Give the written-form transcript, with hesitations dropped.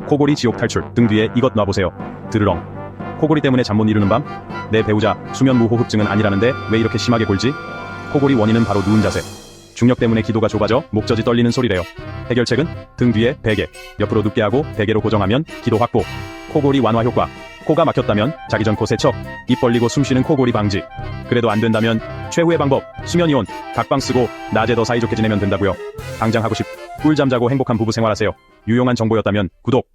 코골이 지옥 탈출 등 뒤에 이것 놔보세요. 드르렁. 코골이 때문에 잠 못 이루는 밤? 내 배우자 수면 무호흡증은 아니라는데 왜 이렇게 심하게 골지? 코골이 원인은 바로 누운 자세. 중력 때문에 기도가 좁아져 목젖이 떨리는 소리래요. 해결책은 등 뒤에 베개. 옆으로 눕게 하고 베개로 고정하면 기도 확보. 코골이 완화 효과. 코가 막혔다면 자기 전 코 세척. 입 벌리고 숨쉬는 코골이 방지. 그래도 안 된다면 최후의 방법 수면이온. 각방 쓰고 낮에 더 사이좋게 지내면 된다고요. 당장 하고 싶. 꿀잠 자고 행복한 부부 생활하세요. 유용한 정보였다면 구독.